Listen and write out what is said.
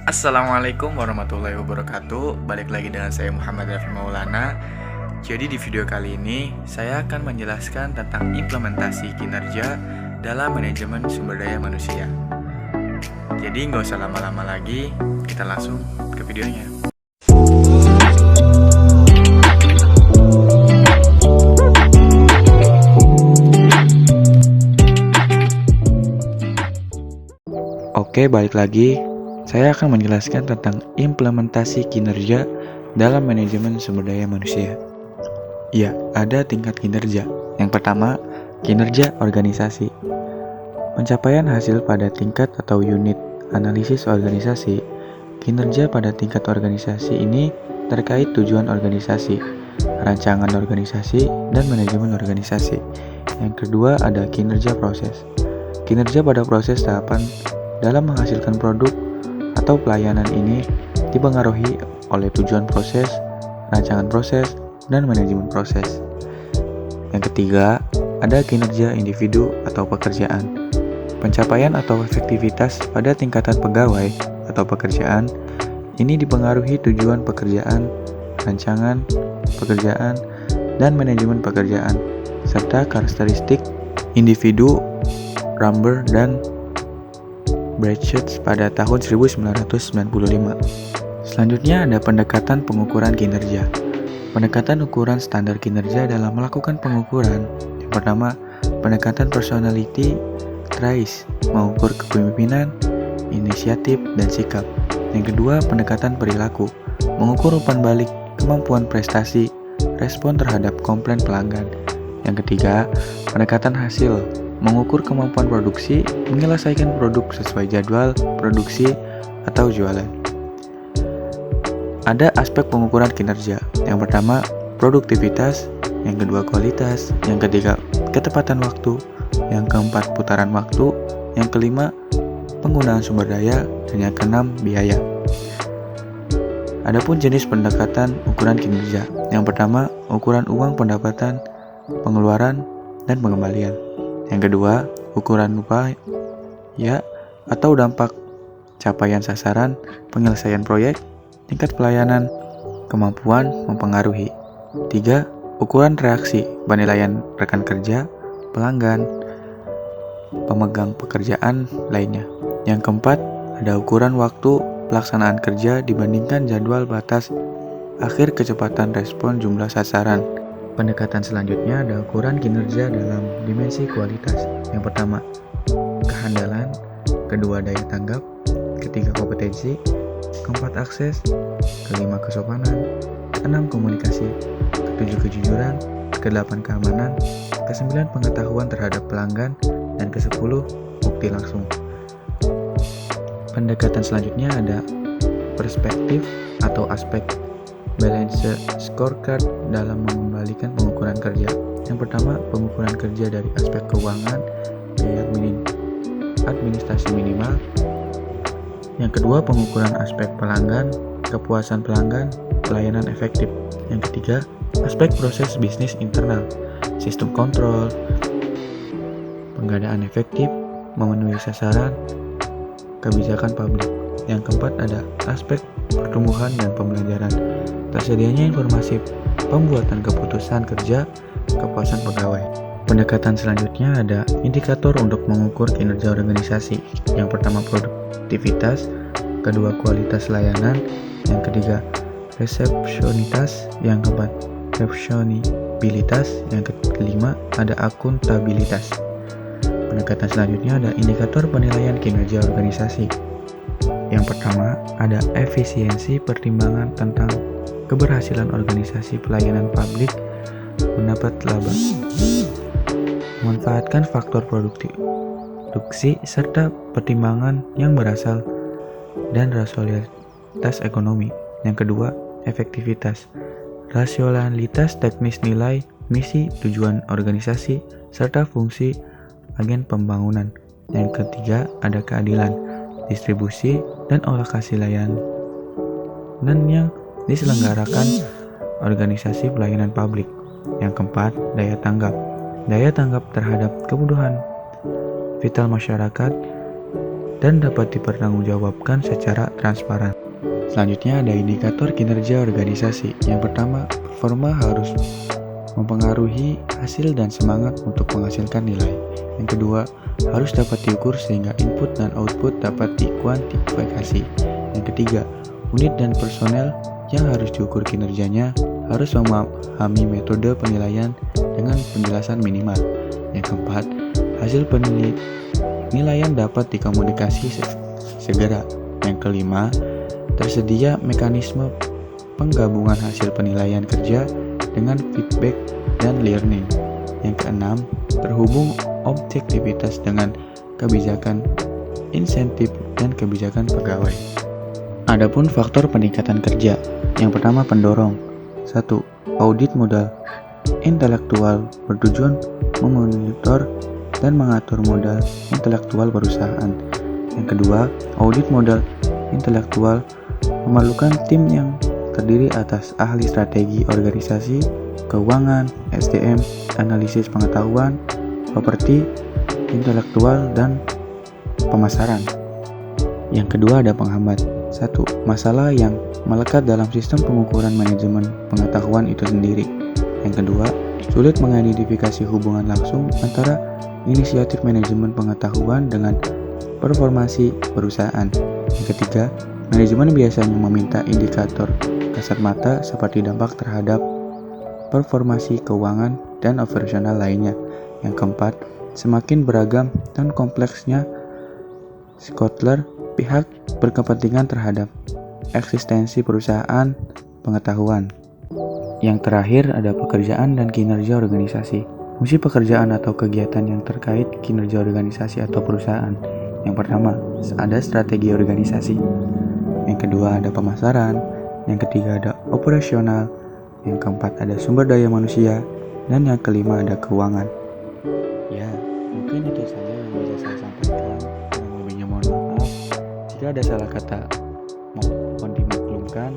Assalamualaikum warahmatullahi wabarakatuh. Balik lagi dengan saya Muhammad Rafi Maulana. Jadi di video kali ini saya akan menjelaskan tentang implementasi kinerja dalam manajemen sumber daya manusia. Jadi nggak usah lama-lama lagi, kita langsung ke videonya. Oke, balik lagi. Saya akan menjelaskan tentang implementasi kinerja dalam manajemen sumber daya manusia. Ya, ada tingkat kinerja. Yang pertama, kinerja organisasi. Pencapaian hasil pada tingkat atau unit analisis organisasi. Kinerja pada tingkat organisasi ini terkait tujuan organisasi, rancangan organisasi, dan manajemen organisasi. Yang kedua, ada kinerja proses. Kinerja pada proses tahapan dalam menghasilkan produk atau pelayanan ini dipengaruhi oleh tujuan proses, rancangan proses, dan manajemen proses. Yang ketiga, ada kinerja individu atau pekerjaan. Pencapaian atau efektivitas pada tingkatan pegawai atau pekerjaan ini dipengaruhi tujuan pekerjaan, rancangan pekerjaan, dan manajemen pekerjaan, serta karakteristik individu Rumber dan Brachet pada tahun 1995. Selanjutnya ada pendekatan pengukuran kinerja. Pendekatan ukuran standar kinerja dalam melakukan pengukuran. Yang pertama, pendekatan personality trace, mengukur kepemimpinan, inisiatif, dan sikap. Yang kedua, pendekatan perilaku, mengukur umpan balik, kemampuan prestasi, respon terhadap komplain pelanggan. Yang ketiga, pendekatan hasil, mengukur kemampuan produksi, menyelesaikan produk sesuai jadwal produksi atau jualan. Ada aspek pengukuran kinerja. Yang pertama, produktivitas, yang kedua kualitas, yang ketiga ketepatan waktu, yang keempat putaran waktu, yang kelima penggunaan sumber daya, dan yang keenam biaya. Adapun jenis pendekatan ukuran kinerja. Yang pertama, ukuran uang pendapatan, pengeluaran, dan pengembalian. Yang kedua, ukuran upaya atau dampak capaian sasaran, penyelesaian proyek, tingkat pelayanan, kemampuan mempengaruhi. 3. Ukuran reaksi, penilaian rekan kerja, pelanggan, pemegang pekerjaan lainnya. Yang keempat, ada ukuran waktu pelaksanaan kerja dibandingkan jadwal batas akhir kecepatan respon jumlah sasaran. Pendekatan selanjutnya ada ukuran kinerja dalam dimensi kualitas. Yang pertama, kehandalan, kedua daya tanggap, ketiga kompetensi, keempat akses, kelima kesopanan, keenam komunikasi, ketujuh kejujuran, kedelapan keamanan, kesembilan pengetahuan terhadap pelanggan, dan kesepuluh bukti langsung. Pendekatan selanjutnya ada perspektif atau aspek balance scorecard dalam mengembalikan pengukuran kerja. Yang pertama, pengukuran kerja dari aspek keuangan, biaya administrasi minimal. Yang kedua, pengukuran aspek pelanggan, kepuasan pelanggan, pelayanan efektif. Yang ketiga, aspek proses bisnis internal, sistem kontrol, pengadaan efektif, memenuhi sasaran, kebijakan publik. Yang keempat ada aspek pertumbuhan dan pembelajaran, tersedianya informasi pembuatan keputusan kerja, kepuasan pegawai. Pendekatan selanjutnya ada indikator untuk mengukur kinerja organisasi. Yang pertama, produktivitas, kedua kualitas layanan, yang ketiga resepsionitas, yang keempat resepsionibilitas, yang kelima ada akuntabilitas. Pendekatan selanjutnya ada indikator penilaian kinerja organisasi. Yang pertama, ada efisiensi, pertimbangan tentang keberhasilan organisasi pelayanan publik mendapat laba. Memanfaatkan faktor produksi serta pertimbangan yang berasal dan rasionalitas ekonomi. Yang kedua, efektivitas, rasionalitas teknis nilai, misi, tujuan organisasi, serta fungsi agen pembangunan. Yang ketiga, ada keadilan, distribusi, dan alokasi layanan dan yang diselenggarakan organisasi pelayanan publik. Yang keempat, daya tanggap. Daya tanggap terhadap kebutuhan vital masyarakat dan dapat dipertanggungjawabkan secara transparan. Selanjutnya ada indikator kinerja organisasi. Yang pertama, performa harus mempengaruhi hasil dan semangat untuk menghasilkan nilai. Yang kedua, harus dapat diukur sehingga input dan output dapat dikuantifikasi. Yang ketiga, unit dan personel yang harus diukur kinerjanya harus memahami metode penilaian dengan penjelasan minimal. Yang keempat, hasil penilaian dapat dikomunikasi segera. Yang kelima, tersedia mekanisme penggabungan hasil penilaian kerja dengan feedback dan learning. Yang keenam, terhubung objektivitas dengan kebijakan insentif dan kebijakan pegawai. Adapun faktor peningkatan kerja. Yang pertama, pendorong. 1. Audit modal intelektual bertujuan memonitor dan mengatur modal intelektual perusahaan. Yang kedua, audit modal intelektual memerlukan tim yang terdiri atas ahli strategi organisasi, keuangan, SDM, analisis pengetahuan, properti intelektual, dan pemasaran. Yang kedua ada penghambat. 1. Masalah yang melekat dalam sistem pengukuran manajemen pengetahuan itu sendiri. Yang kedua, sulit mengidentifikasi hubungan langsung antara inisiatif manajemen pengetahuan dengan performasi perusahaan. Yang ketiga, manajemen biasanya meminta indikator kasat mata seperti dampak terhadap performasi keuangan dan operasional lainnya. Yang keempat, semakin beragam dan kompleksnya stakeholder pihak berkepentingan terhadap eksistensi perusahaan pengetahuan. Yang terakhir ada pekerjaan dan kinerja organisasi. Fungsi pekerjaan atau kegiatan yang terkait kinerja organisasi atau perusahaan. Yang pertama, ada strategi organisasi. Yang kedua ada pemasaran. Yang ketiga ada operasional. Yang keempat ada sumber daya manusia. Dan yang kelima ada keuangan. Ya, mungkin itu saja yang bisa saya sampaikan. Kurang lebihnya mohon maaf jika ada salah kata, mohon dimaklumkan.